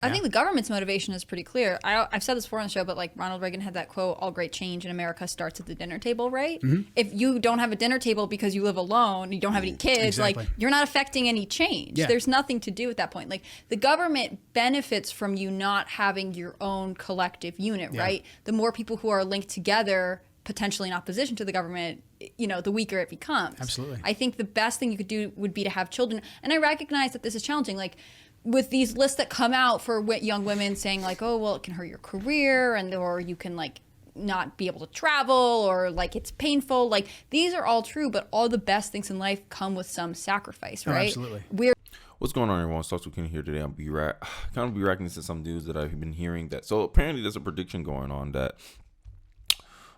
I think the government's motivation is pretty clear. I've said this before on the show, but like Ronald Reagan had that quote, all great change in America starts at the dinner table, right? If you don't have a dinner table because you live alone, you don't have any kids, like you're not affecting any change. There's nothing to do at that point. Like the government benefits from you not having your own collective unit, right? The more people who are linked together, potentially in opposition to the government, the weaker it becomes. Absolutely. I think the best thing you could do would be to have children. And I recognize that this is challenging. Like, with these lists that come out for young women saying like, oh, well, it can hurt your career or you can like not be able to travel or like it's painful. Like these are all true, but all the best things in life come with some sacrifice, right? Absolutely. What's going on, everyone? Starts with Ken here today. I'll be kind of reacting to some news that I've been hearing that. So apparently there's a prediction going on that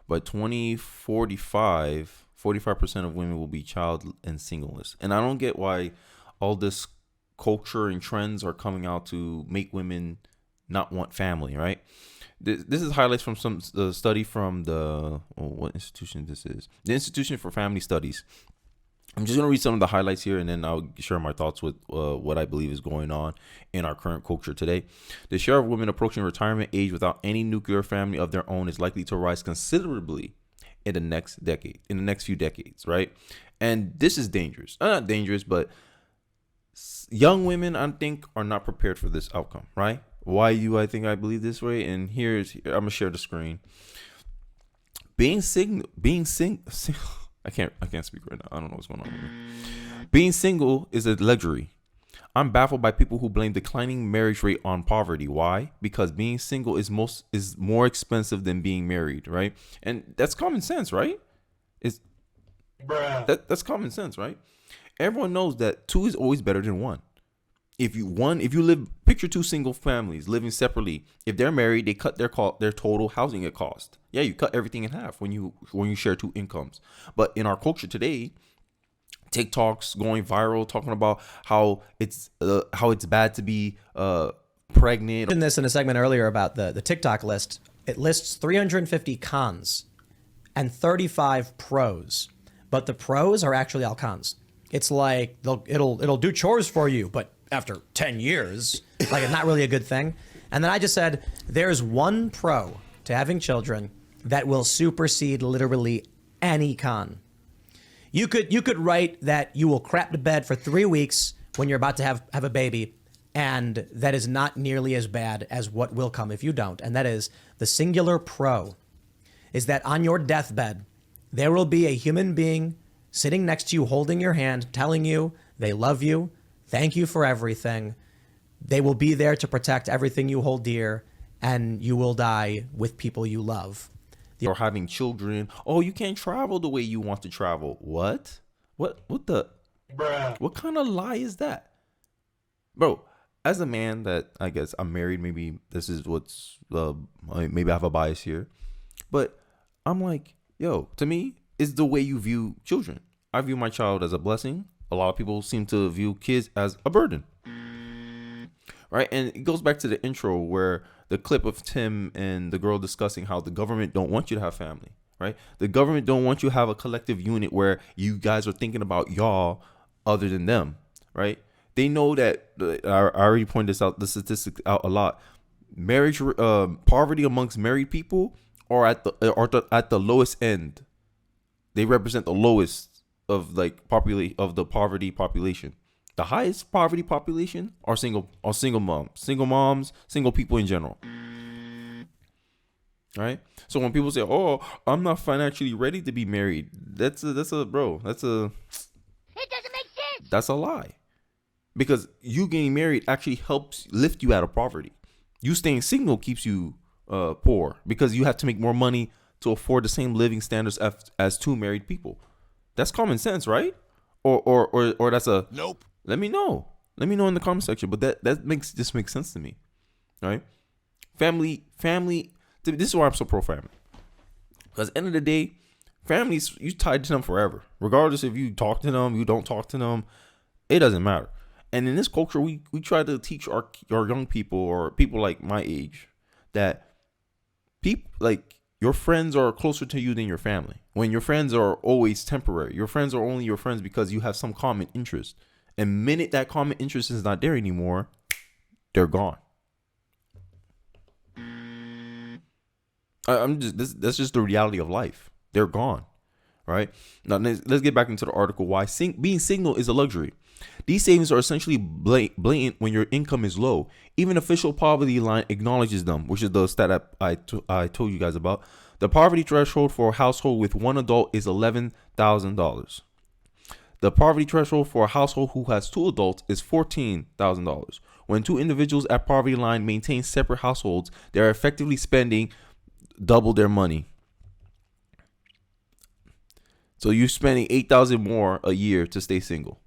by 2045, 45% of women will be child and singleless. And I don't get why all this culture and trends are coming out to make women not want family, right? This is highlights from some study from what institution this is? The Institution for Family Studies. I'm just going to read some of the highlights here, and then I'll share my thoughts with what I believe is going on in our current culture today. The share of women approaching retirement age without any nuclear family of their own is likely to rise considerably in the next few decades, right? And this is dangerous. Not dangerous, but young women, I think, are not prepared for this outcome, right? Why do I think I believe this way? And I'm gonna share the screen. Being single. I can't speak right now. I don't know what's going on with me. Being single is a luxury. I'm baffled by people who blame declining marriage rate on poverty. Why? Because being single is more expensive than being married, right? And that's common sense, right? That's common sense, right? Everyone knows that two is always better than one. Picture two single families living separately. If they're married, they cut their total housing cost. Yeah, you cut everything in half when you share two incomes. But in our culture today, TikTok's going viral talking about how it's bad to be pregnant. In a segment earlier about the TikTok list, it lists 350 cons and 35 pros, but the pros are actually all cons. It's like it'll do chores for you, but after 10 years, like it's not really a good thing. And then I just said, there's one pro to having children that will supersede literally any con. You could write that you will crap the bed for 3 weeks when you're about to have a baby, and that is not nearly as bad as what will come if you don't. And that is the singular pro is that on your deathbed, there will be a human being sitting next to you, holding your hand, telling you they love you, thank you for everything. They will be there to protect everything you hold dear, and you will die with people you love. Or having children. Oh, you can't travel the way you want to travel. What? What kind of lie is that? Bro, as a man that I guess I'm married, maybe this is maybe I have a bias here, but I'm like, yo, to me, is the way you view children. I view my child as a blessing. A lot of people seem to view kids as a burden. Right? And it goes back to the intro where the clip of Tim and the girl discussing how the government don't want you to have family. Right? The government don't want you to have a collective unit where you guys are thinking about y'all other than them. Right? They know that, I already pointed this out, the statistics out a lot. Marriage, poverty amongst married people are at the lowest end. They represent the lowest of the poverty population. The highest poverty population are single moms, single people in general. Right? So when people say, "Oh, I'm not financially ready to be married," it doesn't make sense. That's a lie. Because you getting married actually helps lift you out of poverty. You staying single keeps you poor because you have to make more money to afford the same living standards as two married people. That's common sense, right? Or that's a nope. Let me know in the comment section. But that makes sense to me, right? Family. This is why I'm so pro family. Because at the end of the day, families, you tied to them forever, regardless if you talk to them, you don't talk to them. It doesn't matter. And in this culture, we try to teach our young people or people like my age that people like your friends are closer to you than your family. When your friends are always temporary, your friends are only your friends because you have some common interest. And the minute that common interest is not there anymore, they're gone. I'm just that's just the reality of life. They're gone, right? Now let's get back into the article. Why being single is a luxury. These savings are essentially blatant when your income is low. Even official poverty line acknowledges them, which is the stat I told you guys about. The poverty threshold for a household with one adult is $11,000. The poverty threshold for a household who has two adults is $14,000. When two individuals at poverty line maintain separate households, they are effectively spending double their money. So you're spending $8,000 more a year to stay single.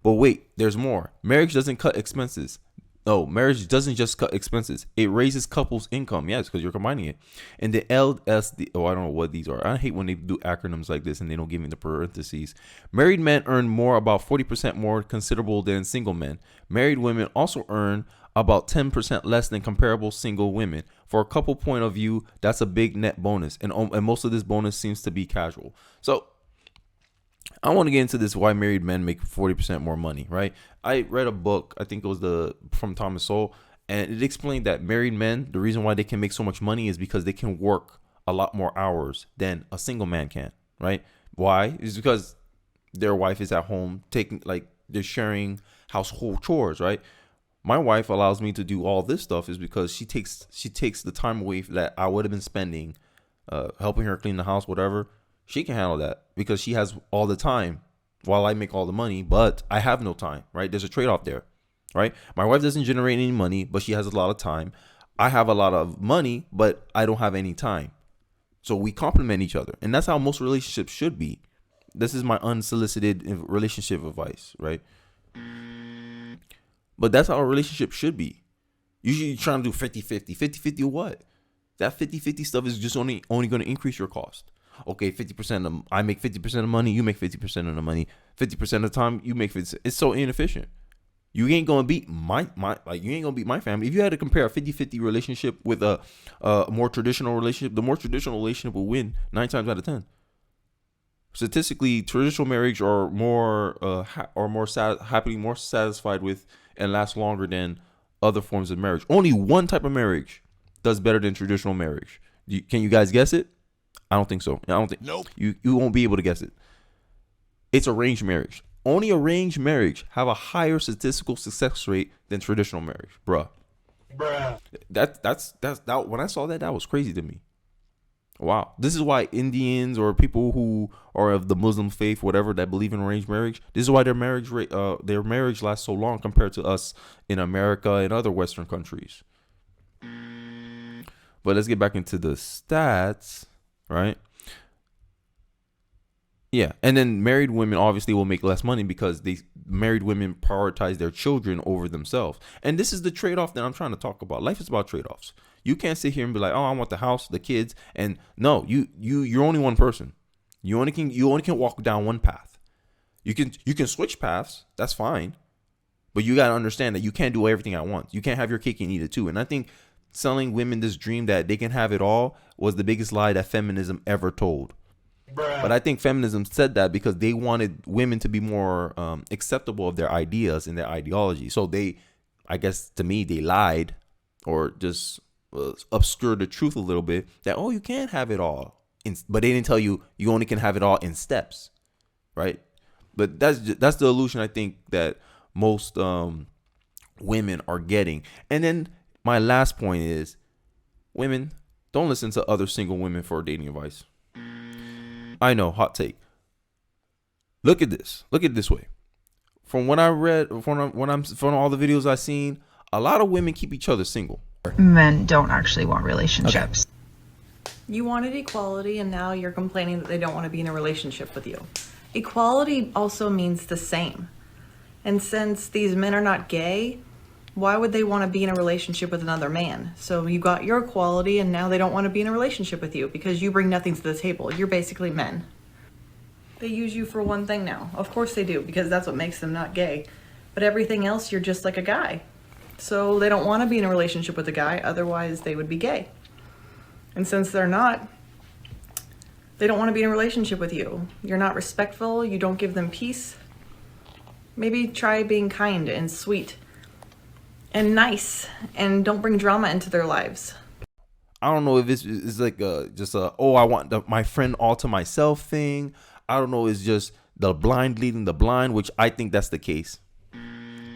But wait, there's more. Marriage doesn't cut expenses. No, marriage doesn't just cut expenses. It raises couples' income. Yes, because you're combining it. And the LSD, I don't know what these are. I hate when they do acronyms like this and they don't give me the parentheses. Married men earn more, about 40% more considerable than single men. Married women also earn about 10% less than comparable single women. For a couple point of view, that's a big net bonus. And most of this bonus seems to be casual. So I want to get into this why married men make 40% more money, right? I read a book, I think it was from Thomas Sowell, and it explained that married men, the reason why they can make so much money is because they can work a lot more hours than a single man can, right? Why? It's because their wife is at home they're sharing household chores, right? My wife allows me to do all this stuff is because she takes the time away that I would have been spending helping her clean the house, whatever. She can handle that because she has all the time while I make all the money, but I have no time, right? There's a trade-off there, right? My wife doesn't generate any money, but she has a lot of time. I have a lot of money, but I don't have any time. So we complement each other. And that's how most relationships should be. This is my unsolicited relationship advice, right? But that's how a relationship should be. Usually you're trying to do 50-50. 50-50 what? That 50-50 stuff is just only going to increase your cost. Okay, 50% I make 50% of the money, you make 50% of the money. 50% of the time you make 50%. It's so inefficient. You ain't gonna beat my you ain't gonna beat my family. If you had to compare a 50-50 relationship with a more traditional relationship, the more traditional relationship will win 9 times out of 10. Statistically, traditional marriage are more happily more satisfied with and last longer than other forms of marriage. Only one type of marriage does better than traditional marriage. Can you guys guess it? I don't think so. I don't think. Nope. You won't be able to guess it. It's arranged marriage. Only arranged marriage have a higher statistical success rate than traditional marriage, bruh. That's when I saw that was crazy to me. Wow. This is why Indians or people who are of the Muslim faith, whatever, that believe in arranged marriage, this is why their marriage rate, their marriage lasts so long compared to us in America and other Western countries. But let's get back into the stats. Right. Yeah. And then married women obviously will make less money because married women prioritize their children over themselves. And this is the trade-off that I'm trying to talk about. Life is about trade-offs. You can't sit here and be like, oh, I want the house, the kids. And no, you're only one person. You only can walk down one path. You can switch paths. That's fine. But you got to understand that you can't do everything at once. You can't have your cake and eat it too. And I think selling women this dream that they can have it all was the biggest lie that feminism ever told. But I think feminism said that because they wanted women to be more acceptable of their ideas and their ideology. So I guess to me, they lied or just obscured the truth a little bit that, oh, you can't have it all. But they didn't tell you only can have it all in steps, right? But that's the illusion I think that most women are getting. And then my last point is, women, don't listen to other single women for dating advice. I know, hot take. Look at this. Look at it this way. From what I read, from all the videos I've seen, a lot of women keep each other single. Men don't actually want relationships. Okay. You wanted equality, and now you're complaining that they don't want to be in a relationship with you. Equality also means the same. And since these men are not gay, why would they want to be in a relationship with another man? So you got your equality, and now they don't want to be in a relationship with you because you bring nothing to the table. You're basically men. They use you for one thing now. Of course they do, because that's what makes them not gay. But everything else, you're just like a guy. So they don't want to be in a relationship with a guy, otherwise they would be gay. And since they're not, they don't want to be in a relationship with you. You're not respectful, you don't give them peace. Maybe try being kind and sweet and nice, and don't bring drama into their lives. I don't know if it's like just a, oh, I want my friend all to myself thing. I don't know. It's just the blind leading the blind, which I think that's the case.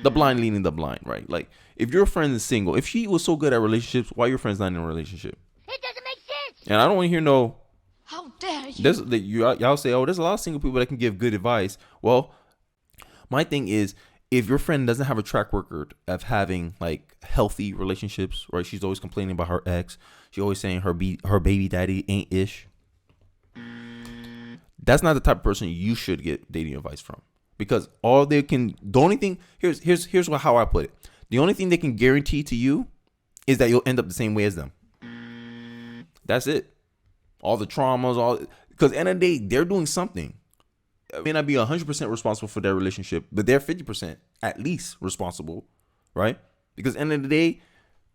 The blind leading the blind, right? Like, if your friend is single, if she was so good at relationships, why your friend's not in a relationship? It doesn't make sense. And I don't want to hear no. How dare you? Y'all say, oh, there's a lot of single people that can give good advice. Well, my thing is, if your friend doesn't have a track record of having like healthy relationships, right? She's always complaining about her ex. She's always saying her baby daddy ain't ish. That's not the type of person you should get dating advice from, because the only thing, here's how I put it. The only thing they can guarantee to you is that you'll end up the same way as them. That's it. All the traumas, because at the end of the day, they're doing something. It may not be 100% responsible for their relationship, but they're 50% at least responsible, right? Because at the end of the day,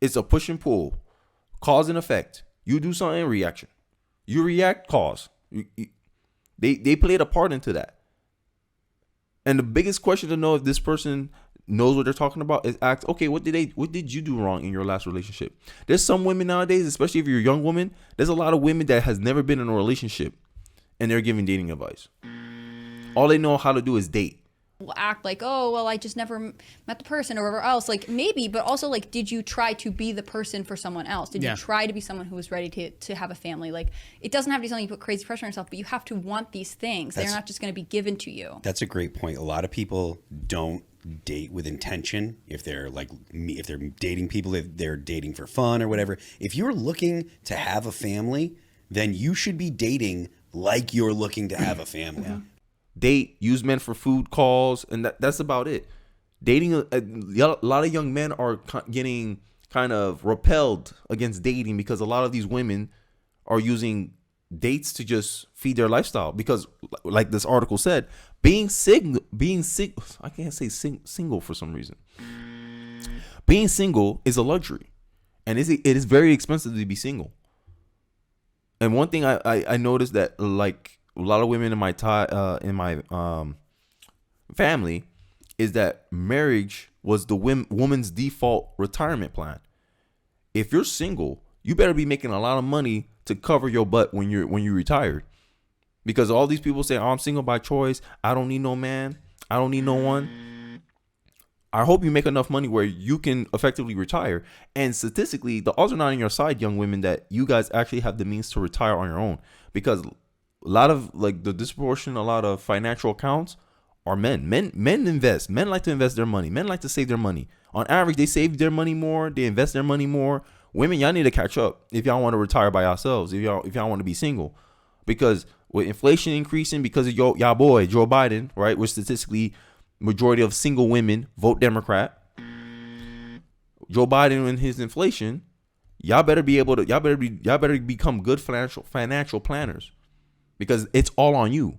it's a push and pull, cause and effect. You do something, reaction. You react, cause. They played a part into that. And the biggest question to know if this person knows what they're talking about is ask, okay, what did you do wrong in your last relationship? There's some women nowadays, especially if you're a young woman, there's a lot of women that has never been in a relationship and they're giving dating advice. All they know how to do is date. Will act like, oh, well, I just never met the person or whatever else. Like, maybe, but also, like, did you try to be the person for someone else? Did you try to be someone who was ready to have a family? Like, it doesn't have to be something you put crazy pressure on yourself, but you have to want these things. They're not just going to be given to you. That's a great point. A lot of people don't date with intention. If they're like me, if they're dating people, if they're dating for fun or whatever. If you're looking to have a family, then you should be dating like you're looking to have a family. Yeah. Date, use men for food calls, and that's about it. Dating, a lot of young men are getting kind of repelled against dating because a lot of these women are using dates to just feed their lifestyle. Because, like this article said, being single, I can't say single for some reason. Being single is a luxury, and it is very expensive to be single. And one thing I noticed that, like, a lot of women in my family, is that marriage was the woman's default retirement plan. If you're single, you better be making a lot of money to cover your butt when you're retired, because all these people say, oh, I'm single by choice, I don't need no man, I don't need no one. I hope you make enough money where you can effectively retire. And statistically, the odds are not on your side, young women, that you guys actually have the means to retire on your own, because a lot of, like, the disproportion, a lot of financial accounts are men. Men invest. Men like to invest their money. Men like to save their money. On average, they save their money more. They invest their money more. Women, y'all need to catch up if y'all want to retire by yourselves. If y'all want to be single, because with inflation increasing because of y'all boy Joe Biden, right? Which statistically, majority of single women vote Democrat. Joe Biden and his inflation, y'all better become good financial planners. Because it's all on you,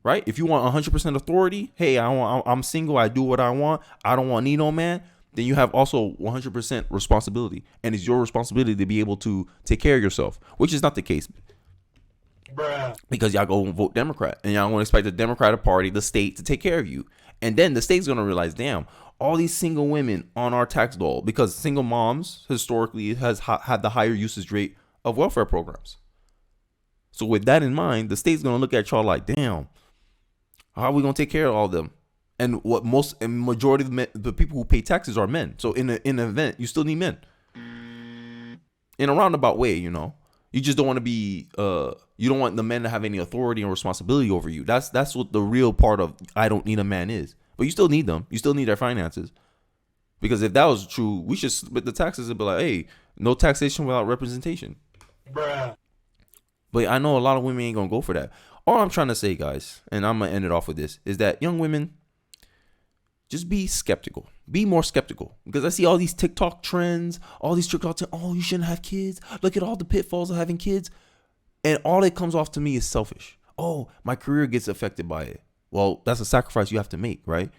right? If you want 100% authority, hey, I'm single, I do what I want, I don't need no man, then you have also 100% responsibility. And it's your responsibility to be able to take care of yourself, which is not the case. Bruh. Because y'all go and vote Democrat, and y'all want to expect the Democratic Party, the state, to take care of you. And then the state's going to realize, damn, all these single women on our tax dole, because single moms historically has had the higher usage rate of welfare programs. So with that in mind, the state's going to look at y'all like, damn, how are we going to take care of all of them? And majority of the people who pay taxes are men. So in an event, you still need men. In a roundabout way, you know. You just don't want to be, you don't want the men to have any authority and responsibility over you. That's what the real part of I don't need a man is. But you still need them. You still need their finances. Because if that was true, we should split the taxes and be like, hey, no taxation without representation. Bruh. But I know a lot of women ain't going to go for that. All I'm trying to say, guys, and I'm going to end it off with this, is that young women, just be skeptical. Be more skeptical. Because I see all these TikTok trends, all these TikTok trends, oh, you shouldn't have kids. Look at all the pitfalls of having kids. And all that comes off to me is selfish. Oh, my career gets affected by it. Well, that's a sacrifice you have to make, right?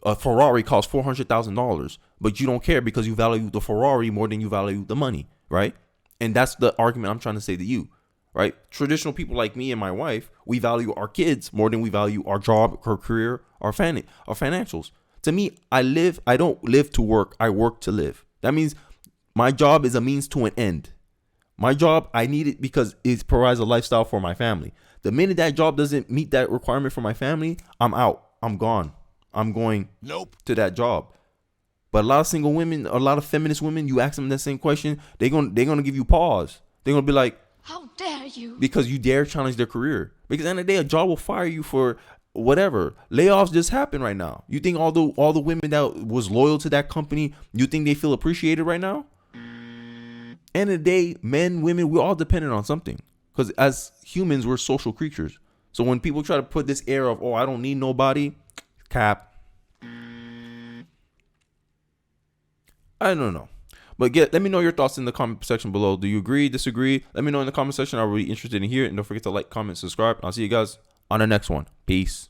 A Ferrari costs $400,000, but you don't care because you value the Ferrari more than you value the money, right? And that's the argument I'm trying to say to you. Right? Traditional people like me and my wife, we value our kids more than we value our job, our career, our financials. To me, I don't live to work. I work to live. That means my job is a means to an end. My job, I need it because it provides a lifestyle for my family. The minute that job doesn't meet that requirement for my family, I'm out. I'm gone. I'm going to that job. But a lot of single women, a lot of feminist women, you ask them that same question, they're gonna give you pause. They're gonna be like, how dare you? Because you dare challenge their career. Because at the end of the day, a job will fire you for whatever. Layoffs just happen right now. You think all the women that was loyal to that company, you think they feel appreciated right now? End of the day, men, women, we're all dependent on something. Because as humans, we're social creatures. So when people try to put this air of, oh, I don't need nobody, cap. I don't know. But let me know your thoughts in the comment section below. Do you agree, disagree? Let me know in the comment section. I'm really interested in hearing. And don't forget to like, comment, subscribe. I'll see you guys on the next one. Peace.